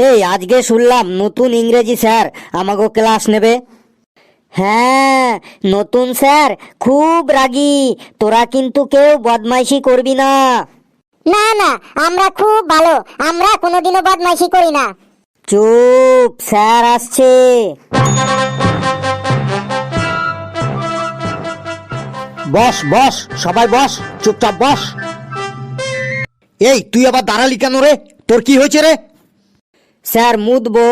এই আজকে শুনলাম নতুন ইংরেজি স্যার আমাকে ক্লাস নেবে। হ্যাঁ, নতুন স্যার খুব রাগী, তোরা কিন্তু কেউ বদমাইশি করবি না। না না, আমরা খুব ভালো, আমরা কোনোদিনও বদমাইশি করি না। চুপ, স্যার আসছে। বস বস, সবাই বস, চুপচাপ বস। এই তুই আবার দাঁড়ালি কেন রে? তোর কি হয়েছে রে? স্যার মুতবো।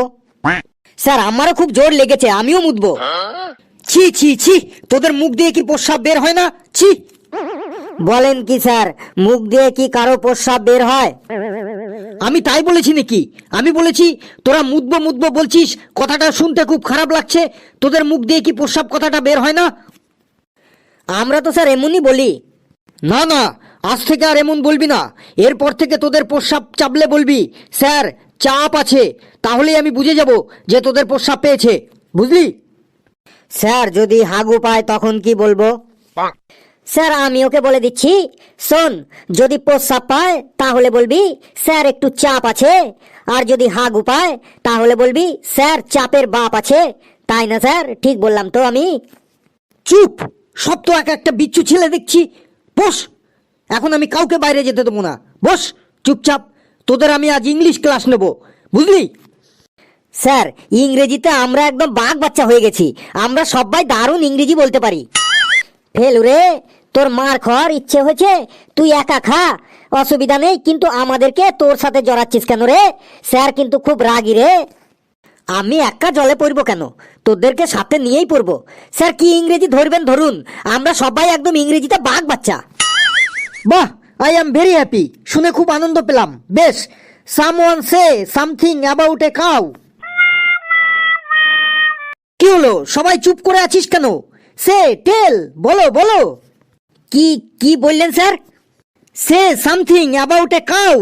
স্যার আমারও খুব জোর লেগেছে, আমিও মুতবো। ছি ছি ছি, তোদের মুখ দিয়ে কি প্রস্রাব বের হয় না? ছি। বলেন কি স্যার, মুখ দিয়ে কি কারো প্রস্রাব বের হয়? আমি তাই বলেছি নাকি? আমি বলেছি তোরা মুতবো মুতবো বলছিস, কথাটা শুনতে খুব খারাপ লাগছে। তোদের মুখ দিয়ে কি প্রস্রাব কথাটা বের হয় না? আমরা তো স্যার এমনই বলি। না না, আজ থেকে আর এমন বলবি না। এরপর থেকে তোদের প্রস্রাব চাপলে বলবি স্যার চাপ আছে, তাহলেই আমি বুঝে যাব যে তোদের প্রস্রাব পেয়েছে, বুঝলি? স্যার যদি হাগু পায় তখন কি বলবো? স্যার আমি ওকে বলে দিচ্ছি, শোন, যদি প্রস্রাব পায় তাহলে বলবি স্যার একটু চাপ আছে, আর যদি হাগু পায় তাহলে বলবি স্যার চাপের বাপ আছে। তাই না স্যার? ঠিক বললাম তো আমি? চুপ, সব তো এক একটা বিচ্ছু ছেলে দেখছি। বস, এখন আমি কাউকে বাইরে যেতে দেবো না। বস চুপচাপ, তোদের আমি আজ ইংলিশ ক্লাস নেব, বুঝলি? স্যার ইংরেজিতে আমরা একদম বাঘ বাচ্চা হয়ে গেছি, আমরা সবাই দারুণ ইংরেজি বলতে পারি। ফেলু রে, তোর মার খাওয়ার ইচ্ছে হয়েছে, তুই একা খা, অসুবিধা নেই, কিন্তু আমাদেরকে তোর সাথে জড়াচ্ছিস কেন রে? স্যার কিন্তু খুব রাগী রে। আমি একা জলে পড়বো কেন? তোদেরকে সাথে নিয়েই পড়বো। স্যার কি ইংরেজি ধরবেন ধরুন, আমরা সবাই একদম ইংরেজিতে বাঘ বাচ্চা। বাহ, আই এম ভেরি হ্যাপি, শুনে খুব আনন্দ পেলাম। বেশ, someone say something about a cow. কি হলো, সবাই চুপ করে আছিস কেন? সে টেল, বলো বলো। কি কি বললেন sir? Say something about a cow.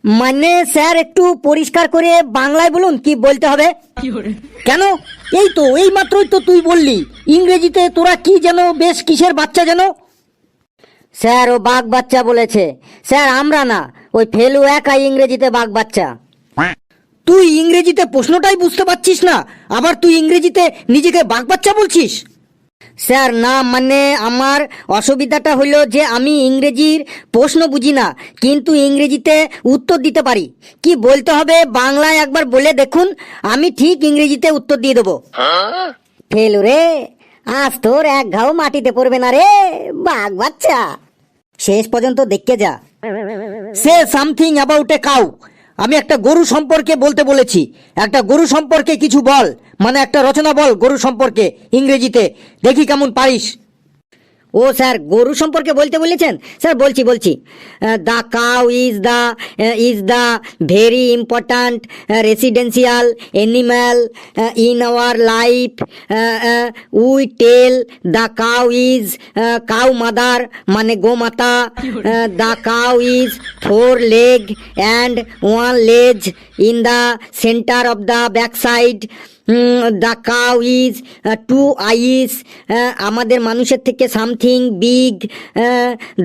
মানে স্যার একটু পরিষ্কার করে বাংলায় বলুন, কি বলতে হবে? কেন, এই তো এই মাত্রই তো তুই বললি ইংরেজিতে তোরা কি যেন বেশ কিসের বাচ্চা যেন। স্যার ও বাঘ বাচ্চা বলেছে। স্যার আমরা না, ওই ফেলু একাই ইংরেজিতে বাঘ বাচ্চা। তুই ইংরেজিতে প্রশ্নটাই বুঝতে পারছিস না, আবার তুই ইংরেজিতে নিজেকে বাঘ বাচ্চা বলছিস? স্যার না, মানে আমার অসুবিধাটা হলো যে আমি ইংরেজির প্রশ্ন বুঝি না, কিন্তু ইংরেজিতে উত্তর দিতে পারি। কি বলতে হবে বাংলায় একবার বলে দেখুন, আমি ঠিক ইংরেজিতে উত্তর দিয়ে দেবো। ফেলু রে, আজ তোর এক ঘাও মাটিতে পড়বে না রে, বাঘ বাচ্চা। শেষ পর্যন্ত দেখতে যা। Say something about a cow, আমি একটা গরু সম্পর্কে বলতে বলেছি। একটা গরু সম্পর্কে কিছু বল, মানে একটা রচনা বল গরু সম্পর্কে ইংরেজিতে, দেখি কেমন পারিস। ও স্যার গরু সম্পর্কে বলতে বলেছেন? স্যার বলছি বলছি। The cow is the very important residential animal in our life. We tell the cow is cow mother, মানে গোমাতা। The cow is 4 leg and 1 leg in the center of the backside. The cow is 2 eyes, আমাদের মানুষের থেকে something big.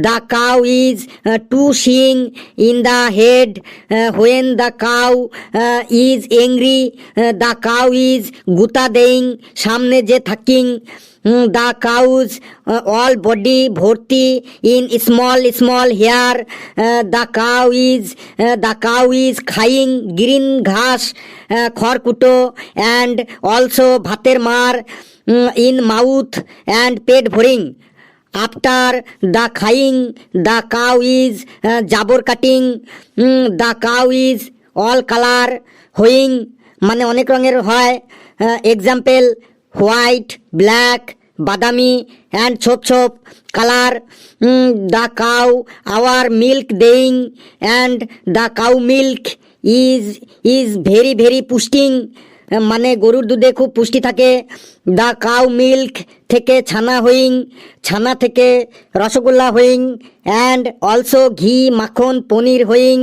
The cow is 2 শিং in the head when the cow is angry. The cow is গুতা দেইং, সামনে যে থাকিং। The cows all body ভর্তি in small small hair. The cow is খাইং গ্রিন ঘাস, খড়কুটো, অ্যান্ড অলসো ভাতের মার ইন মাউথ অ্যান্ড পেট ভরিং। আফটার দ্য খাইং দ্য কাউ ইজ জাবর কাটিং। The cow is all colour হোয়িং, মানে অনেক রঙের হয়। এক্সাম্পল হোয়াইট, ব্ল্যাক, বাদামি অ্যান্ড ছোপ ছোপ colour. The cow our milk দেইং, and the cow milk is very very পুষ্টিং, মানে গরুর দুধে খুব পুষ্টি থাকে। দ্য কাউ মিল্ক থেকে ছানা হইং, ছানা থেকে রসগোল্লা হইং, অ্যান্ড অলসো ঘি মাখন পনির হইং।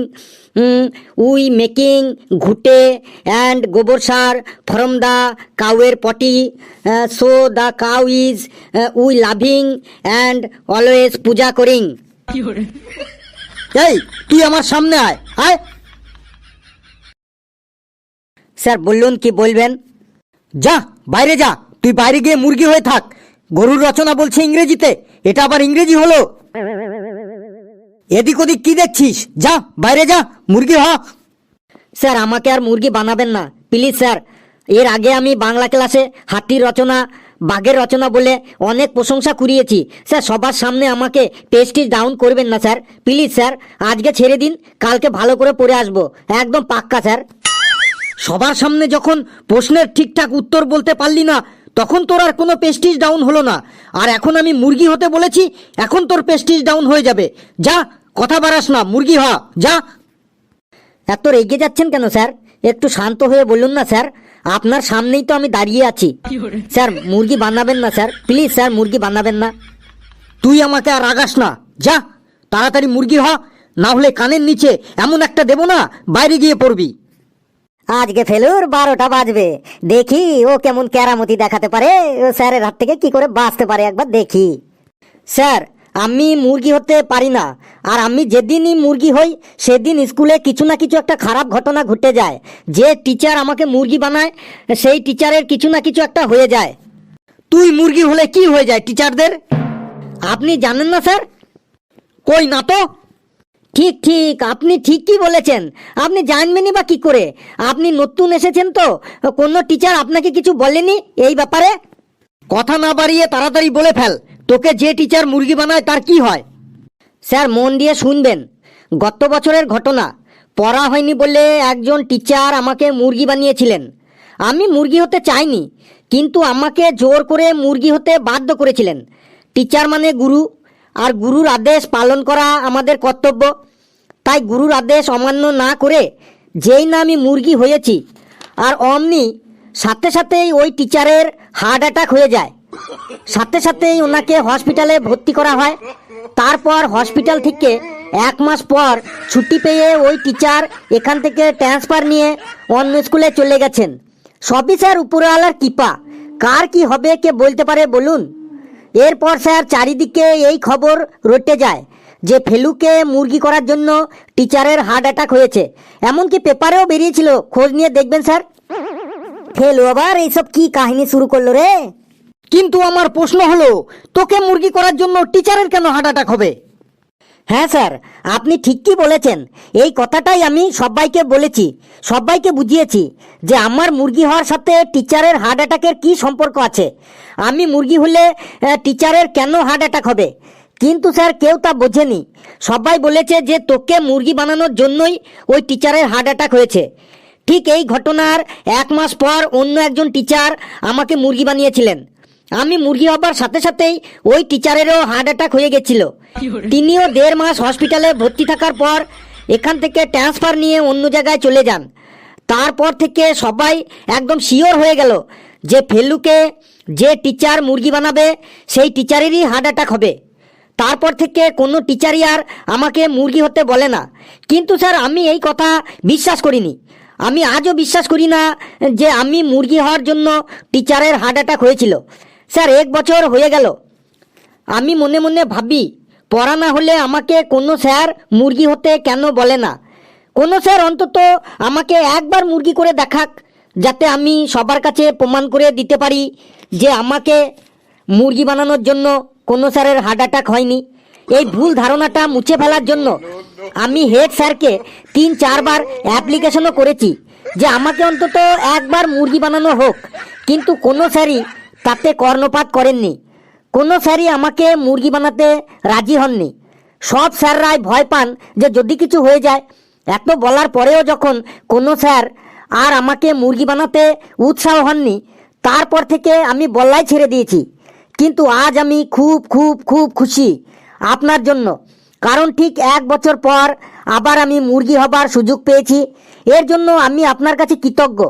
উই মেকিং ঘুটে অ্যান্ড গোবর সার ফ্রম দ্য কাউয়ের পটি। So the cow is we loving and always puja করিং। এই তুই আমার সামনে আয়, আয়। স্যার বলুন কি বলবেন? যা বাইরে যা, তুই বাইরে গিয়ে মুরগি হয়ে থাক। গরুর রচনা বলছে ইংরেজিতে, এটা আবার ইংরেজি হলো? এদিক ওদিক কি দেখছিস? যা বাইরে যা, মুরগি হ। স্যার আমাকে আর মুরগি বানাবেন না প্লিজ স্যার। এর আগে আমি বাংলা ক্লাসে হাতির রচনা, বাঘের রচনা বলে অনেক প্রশংসা কুড়িয়েছি স্যার। সবার সামনে আমাকে প্রেস্টিজ ডাউন করবেন না স্যার, প্লিজ স্যার। আজকে ছেড়ে দিন, কালকে ভালো করে পড়ে আসবো, একদম পাক্কা স্যার। সবার সামনে যখন প্রশ্নের ঠিকঠাক উত্তর বলতে পারলি না, তখন তোর আর কোনো প্রেস্টিজ ডাউন হলো না। আর এখন আমি মুরগি হতে বলেছি, এখন তোর প্রেস্টিজ ডাউন হয়ে যাবে। যা, কথা বাড়াস না, মুরগি হ, যা। এত রেগে যাচ্ছেন কেন স্যার? একটু শান্ত হয়ে বলুন না স্যার, আপনার সামনেই তো আমি দাঁড়িয়ে আছি। স্যার মুরগি বানাবেন না স্যার, প্লিজ স্যার, মুরগি বানাবেন না। তুই আমাকে আর রাগাস না, যা তাড়াতাড়ি মুরগি হ, না হলে কানের নিচে এমন একটা দেবো না, বাইরে গিয়ে পড়বি। আজকে ফেলুর 12টা বাজবে, দেখি ও কেমন কেরামতি দেখাতে পারে, ও স্যারের হাত থেকে কি করে বাঁচতে পারে, একবার দেখি। স্যার আমি মুরগি হতে পারি না, আর আমি যেদিনই মুরগি হই সেদিন স্কুলে কিছু না কিছু একটা খারাপ ঘটনা ঘটে যায়। যে টিচার আমাকে মুরগি বানায় সেই টিচারের কিছু না কিছু একটা হয়ে যায়। তুই মুরগি হলে কি হয়ে যায় টিচারদের? আপনি জানেন না স্যার? কই না তো। ঠিক ঠিক, আপনি ঠিকই বলেছেন। আপনি জানবেনই বা কি করে? আপনি নতুন এসেছেন তো, কোনো টিচার আপনাকে কিছু বলেনি এই ব্যাপারে? কথা না বাড়িয়ে তাড়াতাড়ি বলে ফেল, তোকে যে টিচার মুরগি বানায় তার কি হয়? স্যার মন দিয়ে শুনবেন, গত বছরের ঘটনা। পড়া হয়নি বলে একজন টিচার আমাকে মুরগি বানিয়েছিলেন। আমি মুরগি হতে চাইনি, কিন্তু আমাকে জোর করে মুরগি হতে বাধ্য করেছিলেন। টিচার মানে গুরু, আর গুরুর আদেশ পালন করা আমাদের কর্তব্য। তাই গুরুর আদেশ অমান্য না করে যেই না আমি মুরগি হয়েছি, আর অমনি সাথে সাথেই ওই টিচারের হার্ট অ্যাটাক হয়ে যায়। সাথে সাথেই ওনাকে হসপিটালে ভর্তি করা হয়। তারপর হসপিটাল থেকে 1 মাস পর ছুটি পেয়ে ওই টিচার এখান থেকে ট্রান্সফার নিয়ে অন্য স্কুলে চলে গেছেন। সবই স্যার উপরওয়ালার কৃপা, কার কি হবে কে বলতে পারে বলুন? এরপর স্যার চারিদিকে এই খবর রটে যায় যে ফেলুকে মুরগি করার জন্য টিচারের হার্ট অ্যাটাক হয়েছে। এমনকি পেপারেও বেরিয়েছিল, খোঁজ নিয়ে দেখবেন স্যার। ফেলু আবার এইসব কি কাহিনী শুরু করলো রে? কিন্তু আমার প্রশ্ন হলো, তোকে মুরগি করার জন্য টিচারের কেন হার্ট অ্যাটাক হবে? হ্যাঁ স্যার, আপনি ঠিকই বলেছেন। এই কথাটাই আমি সবাইকে বলেছি, সবাইকে বুঝিয়েছি যে আমার মুরগি হওয়ার সাথে টিচারের হার্ট অ্যাটাকের কী সম্পর্ক আছে। আমি মুরগি হলে টিচারের কেন হার্ট অ্যাটাক হবে? কিন্তু স্যার কেউ তা বোঝেনি। সবাই বলেছে যে তোকে মুরগি বানানোর জন্যই ওই টিচারের হার্ট অ্যাটাক হয়েছে। ঠিক এই ঘটনার 1 মাস পর অন্য একজন টিচার আমাকে মুরগি বানিয়েছিলেন। আমি মুরগি হবার সাথে সাথেই ওই টিচারেরও হার্ট অ্যাটাক হয়ে গেছিল। তিনিও 1.5 মাস হসপিটালে ভর্তি থাকার পর এখান থেকে ট্রান্সফার নিয়ে অন্য জায়গায় চলে যান। তারপর থেকে সবাই একদম শিওর হয়ে গেল যে ফেলুকে যে টিচার মুরগি বানাবে সেই টিচারেরই হার্ট অ্যাটাক হবে। তারপর থেকে কোনো টিচারই আর আমাকে মুরগি হতে বলে না। কিন্তু স্যার আমি এই কথা বিশ্বাস করিনি। আমি আজও বিশ্বাস করি না যে আমি মুরগি হওয়ার জন্য টিচারের হার্ট অ্যাটাক হয়েছিল। স্যার 1 বছর হয়ে গেল। আমি মনে মনে ভাবি, পড়া না হলে আমাকে কোনো স্যার মুরগি হতে কেন বলে না? কোনো স্যার অন্তত আমাকে একবার মুরগি করে দেখাক, যাতে আমি সবার কাছে প্রমাণ করে দিতে পারি যে আমাকে মুরগি বানানোর জন্য কোনো স্যারের হার্ট অ্যাটাক হয়নি। এই ভুল ধারণাটা মুছে ফেলার জন্য আমি হেড স্যারকে 3-4 বার অ্যাপ্লিকেশনও করেছি যে আমাকে অন্তত একবার মুরগি বানানো হোক, কিন্তু কোনো স্যারই তাতে কর্ণপাত করেননি। কোনো স্যারই আমাকে মুরগি বানাতে রাজি হননি। সব স্যাররাই ভয় পান যে যদি কিছু হয়ে যায়। এত বলার পরেও যখন কোনো স্যার আর আমাকে মুরগি বানাতে উৎসাহ হননি, তারপর থেকে আমি বলাই ছেড়ে দিয়েছি। কিন্তু আজ আমি খুব খুব খুব খুশি আপনার জন্য, কারণ ঠিক 1 বছর পর আবার আমি মুরগি হবার সুযোগ পেয়েছি। এর জন্য আমি আপনার কাছে কৃতজ্ঞ।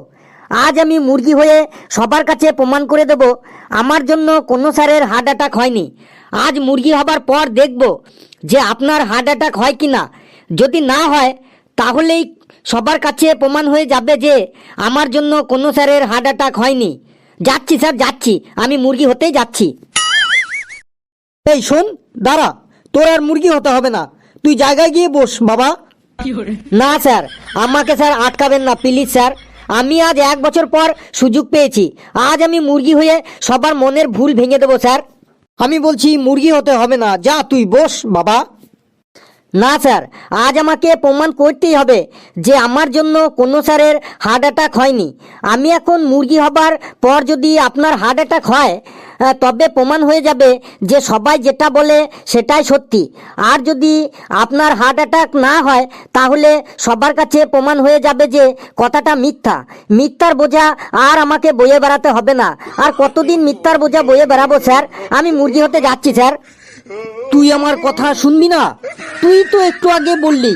আজ আমি মুরগি হয়ে সবার কাছে প্রমাণ করে দেব আমার জন্য কোনো স্যারের হার্ট অ্যাটাক হয়নি। আজ মুরগি হবার পর দেখব যে আপনার হার্ট অ্যাটাক হয় কি না। যদি না হয় তাহলেই সবার কাছে প্রমাণ হয়ে যাবে যে আমার জন্য কোনো স্যারের হার্ট অ্যাটাক হয়নি। যাচ্ছি স্যার, যাচ্ছি, আমি মুরগি হতেই যাচ্ছি। এই শোন, দাঁড়া, তোর আর মুরগি হতে হবে না, তুই জায়গায় গিয়ে বস বাবা। না স্যার, আমাকে স্যার আটকাবেন না প্লিজ স্যার। আমি আজ 1 বছর পর সুযোগ পেয়েছি। আজ আমি মুরগি হয়ে সবার মনের ভুল ভেঙে দেবো স্যার। আমি বলছি মুরগি হতে হবে না, যা তুই বস বাবা। না স্যার, আজ আমাকে প্রমাণ করতেই হবে যে আমার জন্য কোনো স্যারের হার্ট অ্যাটাক হয়নি। আমি এখন মুরগি হবার পর যদি আপনার হার্ট অ্যাটাক হয় তবে প্রমাণ হয়ে যাবে যে সবাই যেটা বলে সেটাই সত্যি। আর যদি আপনার হার্ট অ্যাটাক না হয় তাহলে সবার কাছে প্রমাণ হয়ে যাবে যে কথাটা মিথ্যা। মিথ্যার বোঝা আর আমাকে বয়ে বেড়াতে হবে না। আর কতদিন মিথ্যার বোঝা বয়ে বেড়াবো স্যার? আমি মুরগি হতে যাচ্ছি স্যার। তুই আমার কথা শুনবি না? তুই তো একটু আগে বললি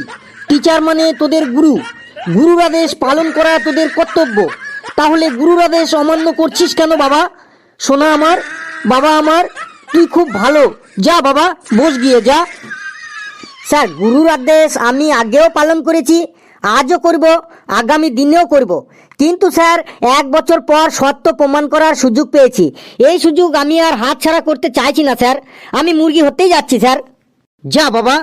টিচার মানে তোদের গুরু, গুরুর আদেশ পালন করা তোদের কর্তব্য। তাহলে গুরুর আদেশ অমান্য করছিস কেন বাবা? শোনা আমার, বাবা আমার, তুই খুব ভালো, যা বাবা বস গিয়ে যা। স্যার, গুরুর আদেশ আমি আগেও পালন করেছি, আজও করব, আগামী দিনেও করব। কিন্তু স্যার 1 বছর পর সত্য প্রমাণ করার সুযোগ পেয়েছি। এই সুযোগ আমি আর হাতছাড়া করতে চাইছি না স্যার। আমি মুরগি হতেই যাচ্ছি স্যার। যা বাবা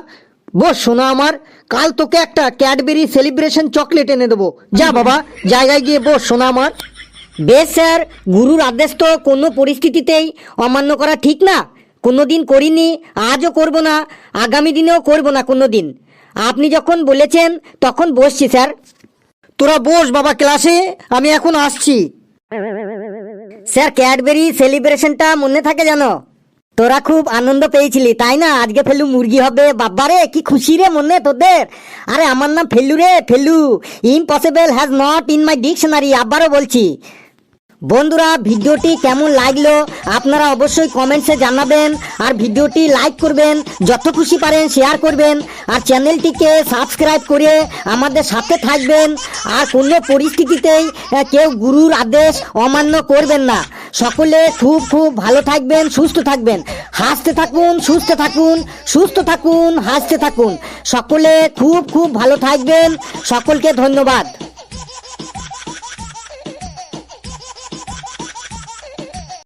বস শোনা আমার, কাল তোকে একটা ক্যাডবেরি সেলিব্রেশন চকলেট এনে দেবো। যা বাবা জায়গায় গিয়ে বস শোনা আমার। বেশ স্যার, গুরুর আদেশ তো কোনো পরিস্থিতিতেই অমান্য করা ঠিক না। কোনো দিন করিনি, আজও করব না, আগামী দিনেও করব না কোনো দিন। আপনি যখন বলেছেন তখন বসছি স্যার। তোরা বস বাবা ক্লাসে, আমি এখন আসছি। স্যার, ক্যাডবেরি সেলিব্রেশনটা মনে থাকে জানো? তোরা খুব আনন্দ পেয়েছিলি তাই না? আজকে ফেলু মুরগি হবে, বাবারে কি খুশি রে মনে তোদের। আরে আমার নাম ফেলু রে, Felu. Impossible has not in my dictionary. আবারও বলছি। বন্ধুরা, ভিডিওটি কেমন লাগলো আপনারা অবশ্যই কমেন্টসে জানাবেন। আর ভিডিওটি লাইক করবেন, যত খুশি পারেন শেয়ার করবেন। আর চ্যানেলটিকে সাবস্ক্রাইব করে আমাদের সাথে থাকবেন। আর কোনো পরিস্থিতিতেই কেউ গুরুর আদেশ অমান্য করবেন না। সকলে খুব খুব ভালো থাকবেন, সুস্থ থাকবেন, হাসতে থাকুন, সুস্থ থাকুন, সুস্থ থাকুন, হাসতে থাকুন। সকলে খুব খুব ভালো থাকবেন। সকলকে ধন্যবাদ।